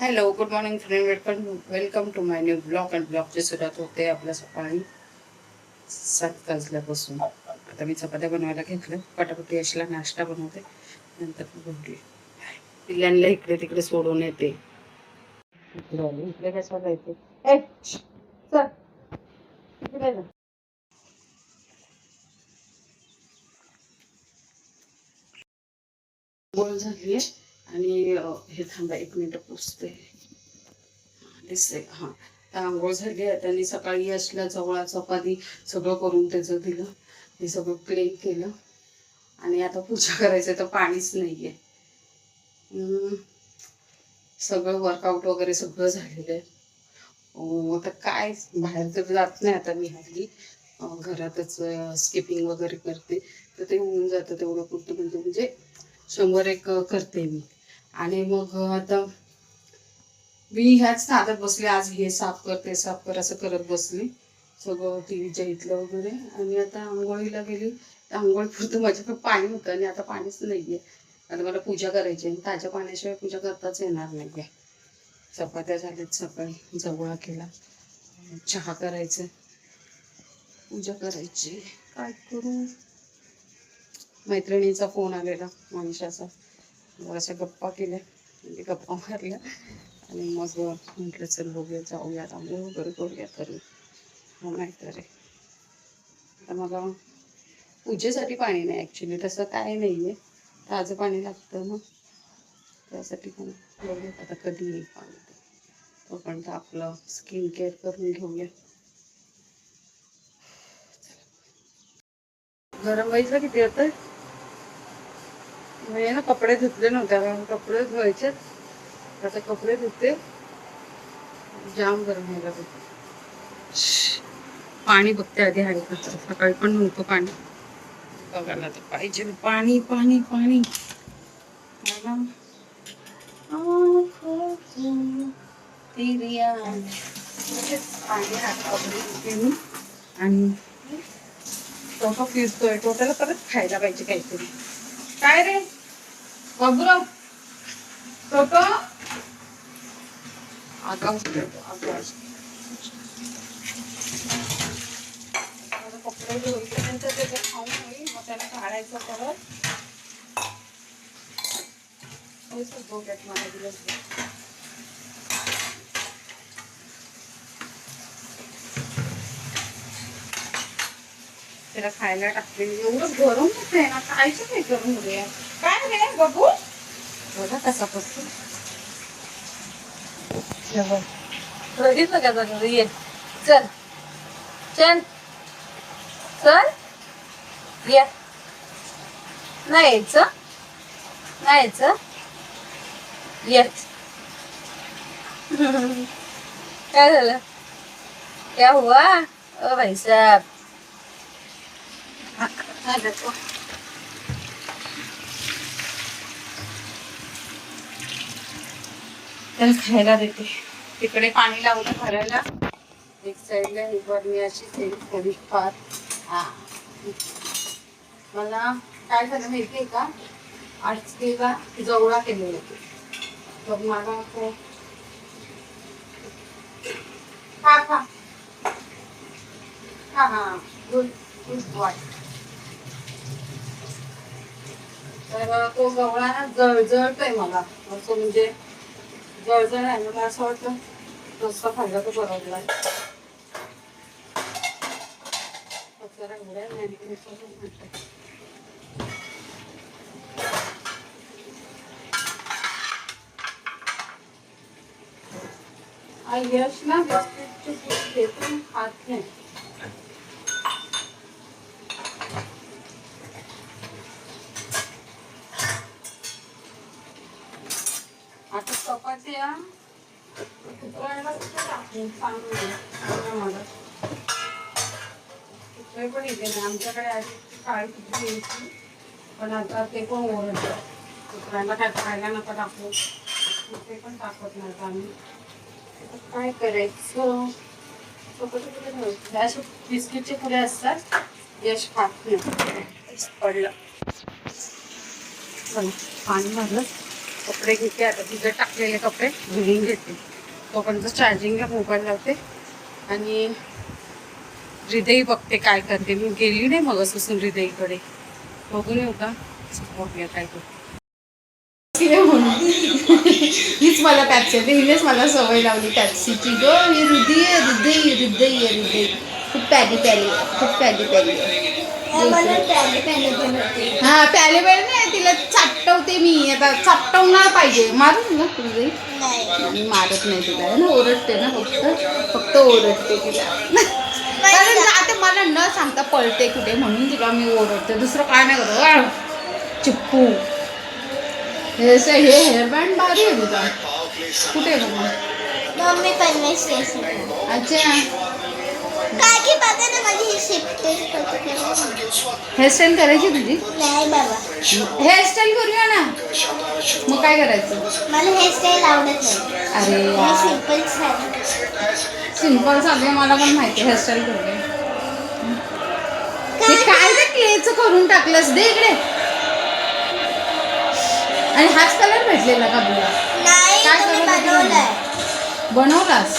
Hello, good morning friend. Welcome to my new blog. And ब्लॉगची सुरुवात होते आपल्या सकाळी 7 वाजल्यापासून. आता मी चपात्या बनवायला घेतलं. पटापटी यशला नाश्ता बनवते, नंतर बनते. पिल्लांना इकडे तिकडे सोडून येते. इकडे कशाला येते? चल इकडे जा. गोल झाली आणि हे थांबा 1 मिनिट पुसते. दिसते हां. आंघोळ झाली आहे. त्यांनी सकाळी यशला जवळ चपाती सगळं करून त्याचं दिलं. हे सगळं क्लीन केलं आणि आता पूजा करायचं तर पाणीच नाही आहे. सगळं वर्कआउट वगैरे सगळं झालेलं आहे. आता काय बाहेर तर जात नाही आता मी हल्ली. घरातच स्किपिंग वगैरे करते तर ते होऊन जातं तेवढं पुरतं. म्हणजे 100-1 करते मी. आणि मग आता मी ह्याच नादात बसले. आज हे साफ कर ते साफ कर असं करत बसले सगळं टीव्हीच्या इथलं वगैरे. आणि आता आंघोळीला गेली तर आंघोळीपुरतं माझ्याकडे पाणी होतं आणि आता पाणीच नाही आहे. आता मला पूजा करायची आहे. ताज्या पाण्याशिवाय पूजा करताच येणार नाही आहे. चपात्या झाल्यात, सकाळी जवळा केला, चहा करायचं, पूजा करायची. काय करू? मैत्रिणीचा फोन आलेला मनीषाचा. जराशा गप्पा केल्या, म्हणजे गप्पा मारल्या आणि मग म्हटलं चल बघूया, जाऊयात आंघोळ वगैरे करूया तरी. हो नाही तर आता मला पूजेसाठी पाणी नाही ॲक्च्युली, तसं काय नाही आहे. ताजं पाणी लागतं ना, त्यासाठी पण बघूयात आता कधी येईल पाणी. तोपर्यंत आपलं स्किन केअर करून घेऊया. गरम व्हायचं किती होतं म्हणजे ना, कपडे धुतले नव्हते. कपडे धुवायचे, आता कपडे धुते. जाम गरम व्हायला होतं. पाणी बघते आधी आहे का. सकाळी पण नव्हतं पाणी. बघायला तर पाहिजे पाणी पाणी पाणी. पाणी हात धुते मी. आणि टोटो फिरतोय. टोटाला परत खायला पाहिजे काहीतरी. काय रे बाबूराव? टोटो आता कपडे धुवायच्यानंतर त्याचं खाऊन होईल, मग त्याला काढायचं परत. बघूयात मला दिवसभर. त्याला खायला टाकते. एवढं गरम होतंय ना, खायचं काय गरम होते. काय रे बघू, बघा कसा बसतो. बघितलं का जरा? ये चल चल चल. ये नाही यायचं, नाही यायचं. येत काय झालं? क्या हुआ ओ भाई साहब? त्याला खायला देते. तिकडे पाणी लावलं भरायला. एक साईडला ही बरणी अशी थोडी फार. हा, मला काय झालं माहिती आहे का, आज तिला जवळा केलेला. मग मला खा खा खा. हा गुड गुड बॉय. तर तो गवळा ना जळजळतोय मला असं, म्हणजे जळजळ आहे. मला असं वाटतं रस्ता खाल्ला तर बरोबर. यश ना बिस्किटची घेतून खात नाही. आता चपात्या उकळायला कुठे टाकून चांगलं मला कुठे पण येते नाही. आमच्याकडे आधी काळी कुठे यायची, पण आता ते पण ओरडतं. उकळायला काय खायला नका टाकू, ते पण टाकत नाही आम्ही. काय करायचं? असे बिस्किटचे पुढे असतात. यश खात नाही. पडलं पाणी भरलं. कपडे घेते आता, तिथे टाकलेले कपडे धुवून घेते. तोपर्यंत चार्जिंगला मोबाईल लावते आणि हृदय बघते काय करते. मी गेली नाही मग असं हृदयकडे, बघून येऊ का बघूया काय करते. हीच मला पॅप्सी, हिनेच मला सवय लावली पॅप्सीची ग. हृदय हृदय हृदय हृदय खूप प्याली प्याली, खूप प्याली प्याली. हा प्याले वेळ नाही, तिला चाटवते मी. आता चाटवणार पाहिजे. मारू ना हृदय? मी मारत नाही तिला ना, ओरडते ना, फक्त ओरडते तिला. कारण जाते मला न सांगता पळते कुठे, म्हणून तिला मी ओरडते, दुसरं काय नाही करत. चिप्पू हे हेअरबँड भारी आहे तुझा. कुठे आहे बघा मम्मी पनवेश अच्छा. काकी बघा ना माझी ही शिफ्ट हेअरस्टाईल करायची तुझी? नाही बाबा, हेअरस्टाईल करूया ना. मग काय करायचं? मला हेअरस्टाईल आवडत नाही. अरे मी सिंपल सिंपल साधे मला पण माहिती. हेअरस्टाईल करूया. हे काय रे क्लेचं करून टाकलंस, दे इकडे. आणि हाच कलर भेटलेला का तुला? नाही, काय तुम्ही कलर बनवलाय. बनवलास?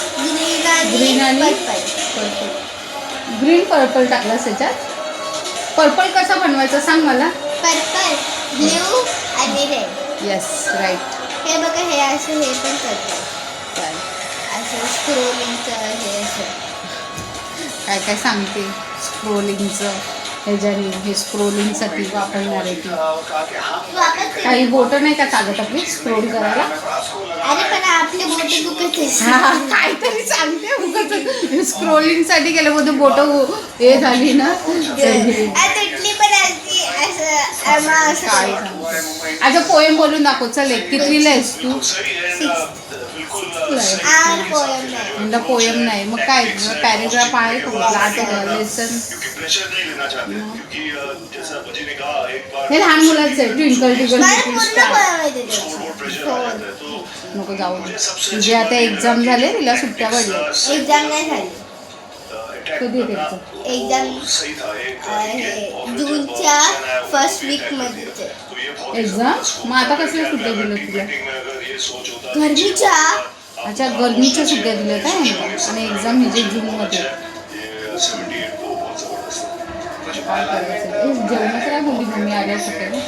ग्रीन आणि पर्पल. ग्रीन पर्पल टाकलास त्याच्यात. पर्पल कसा बनवायचा सांग मला. पर्पल, ब्ल्यू आणि रेड. Yes right. हे बघा, हे असं हे पण करतात, असं स्क्रोलिंगचं हे असं काय काय सांगते स्क्रोलिंगचं. ह्याच्याने हे स्क्रोलिंगसाठी वापरणार आहे ती. काही बोटं नाही का चालत आपली स्क्रोल करायला? अरे पण आपले बोटे दुखत काहीतरी सांगते उगाच. स्क्रोलिंगसाठी गेलं बोलतो बोटं हे झाली ना. तुटली पण असती असं काय अच्छा पोएम बोलून दाखव. चल एक कितवीला आहेस तू? म्हणलं पोएम नाही मग काय पॅरेग्राफ आहे का लेसन? हे लहान मुलाचं आहे. Twinkle twinkle little star. नको जाऊ. तुझी आता एक्झाम झाले, तिला सुट्ट्या पडल्या. एक्झाम नाही झाली. कधी आहे एक्झाम? जूनच्या फर्स्ट वीक मध्ये एक्झाम. मग आता कसल्या सुट्ट्या दिल्या तुला? गरमीच्या. अच्छा गरमीच्या सुट्ट्या दिल्या काय? आणि एक्झाम म्हणजे जूनमध्ये. काय करायचं? जेवणाचं काय बोलली मम्मी आल्या सकाळी?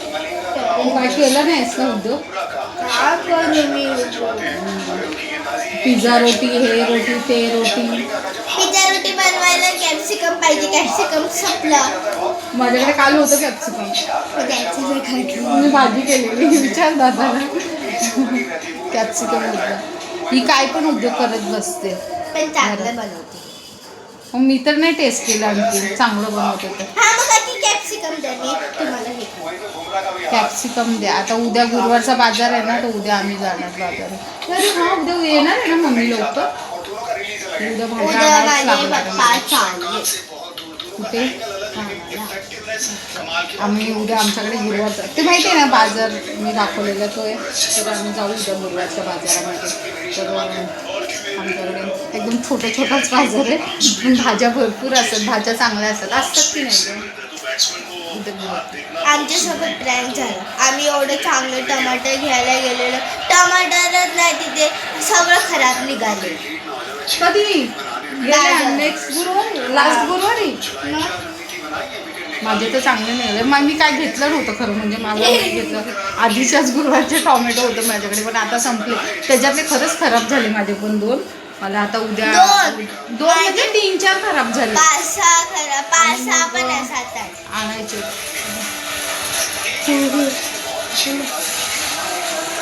काय केलं नाहीस ना उद्योग? पिझ्झा रोटी, हे रोटी, ते रोटी. पिझ्झा रोटी बनवायला कॅप्सिकम पाहिजे. कॅप्सिकम संपलं. माझ्याकडे काल होतं कॅप्सिकम. मी भाजी केलेली. विचार दादाला. कॅप्सिकम होतं. ही काय पण उद्योग करत बसते. पण चांगलं बनवते. मग मी तर नाही टेस्ट केलं आणखी चांगलं बनवते तर. कॅप्सिकम द्या, मी तुम्हाला हे कॅप्सिकम द्या. आता उद्या गुरुवारचा बाजार आहे ना, तर उद्या आम्ही जाणार बाजार. अरे हा उद्या येणार आहे ना मम्मी लवकर. उद्या कुठे आम्ही उद्या आमच्याकडे गुरुवारचा ते माहिती आहे ना बाजार मी दाखवलेला तो आहे. तर आम्ही जाऊ उद्या गुरुवारच्या बाजारामध्ये. तर आमच्याकडे एकदम छोटा छोटाच बाजार आहे, पण भाज्या भरपूर असतात. भाज्या चांगल्या असतात की नाही? आमच्यासोबत प्रँक झाला. आम्ही एवढं चांगलं टमाटर घ्यायला गेलेलो, टमाटरच नाही तिथे, सगळं खराब निघाले. कधी? नेक्स्ट गुरुवारी, लास्ट गुरुवारी. माझे तर चांगले निघाले. मग मी काय घेतलं नव्हतं खरं म्हणजे. मला घेतलं आधीच्याच गुरुवारचे टोमॅटो होतं माझ्याकडे, पण आता संपले. त्याच्यातले खरंच खराब झाले माझे पण 2. मला आता उद्या 2 म्हणजे 3-4 खराब झाले. 5-6 पण आणायचे.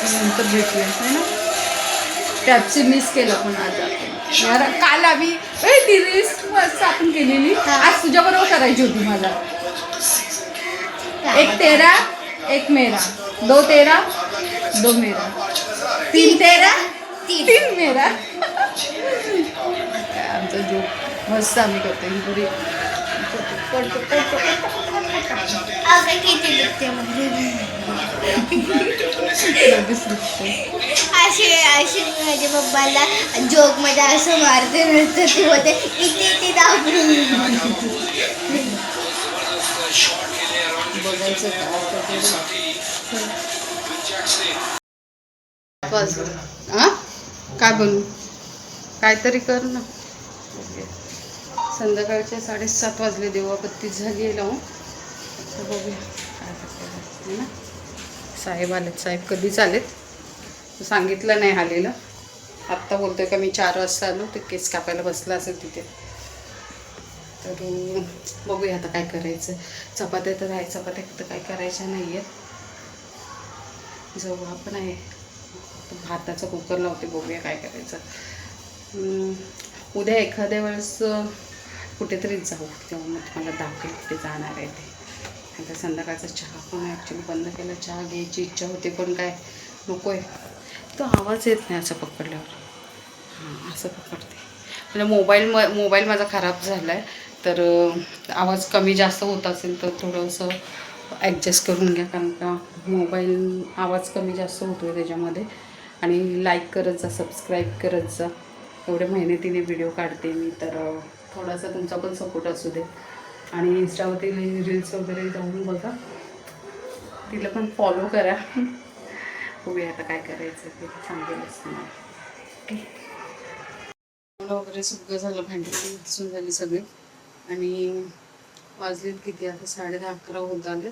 नंतर भेटूया है ना. टॅप्सी मिस केलं पण आज यार. काल आम्ही ती रील्स मस्त आपण केलेली, आज तुझ्याबरोबर करायची होती मला. 1 तेरा 1 मेरा, 2 तेरा 2 मेरा, 3 तेरा 3 मेरा. आमचा जोक मस्त आम्ही करतो. ही बरी अशी माझ्या पप्पाला जोक मध्ये असं मारते नसतं. तू होते इथे बघायचं काय हा काय बनवू काहीतरी कर ना. संध्याकाळचे 7:30 वाजले, देवाबत्ती झाली आहे लावून. आता बघूया काय करते ना. साहेब आलेत. साहेब कधीच आलेत सांगितलं नाही आलेलं. आत्ता बोलतोय का मी 4 वाजता आलो, ते केस कापायला बसला असेल तिथे. तर बघूया आता काय करायचं. चपात्या तर आहे, चपात्या तर काय करायच्या नाही आहेत. जो आपण आहे भाताचा कुकर लावते, बघूया काय करायचं. उद्या एखाद्या वेळेस कुठेतरी जाऊ, तेव्हा मग तुम्हाला दाखवेल कुठे जाणार आहे ते. आता संध्याकाळचा चहा पण ॲक्च्युली बंद केला. चहा घ्यायची इच्छा होते पण काय नको आहे. तो आवाज येत नाही असं पकडल्यावर. हां असं पकडते म्हणजे मोबाईल माझा खराब झाला आहे, तर आवाज कमी जास्त होत असेल तर थोडंसं ॲडजस्ट करून घ्या, कारण का मोबाईल आवाज कमी जास्त होतो आहे त्याच्यामध्ये. आणि लाईक करत जा, सबस्क्राईब करत जा. एवढे मेहनतीने व्हिडिओ काढते मी, तर थोडासा तुमचा पण सपोर्ट असू दे. आणि इंस्टावरती रील्स वगैरे जाऊन बघा, तिला पण फॉलो करा. बघूया आता काय करायचं ते सांगेलच तुम्हाला. ओके, वगैरे सगळं झालं, भांडी घासून झाली सगळी. आणि वाजलेत किती आता 10:30-11 होत आले.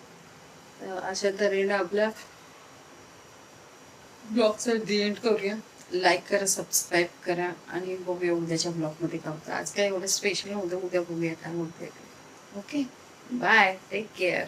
तर अशा तऱ्हेने आपल्या ब्लॉगचा एंड करूया. लाईक करा, सबस्क्राईब करा आणि बघूया उद्याच्या ब्लॉगमध्ये काय होतं. आज काय एवढं स्पेशल नव्हतं, उद्या बघूया काय होतं. Okay, bye, take care.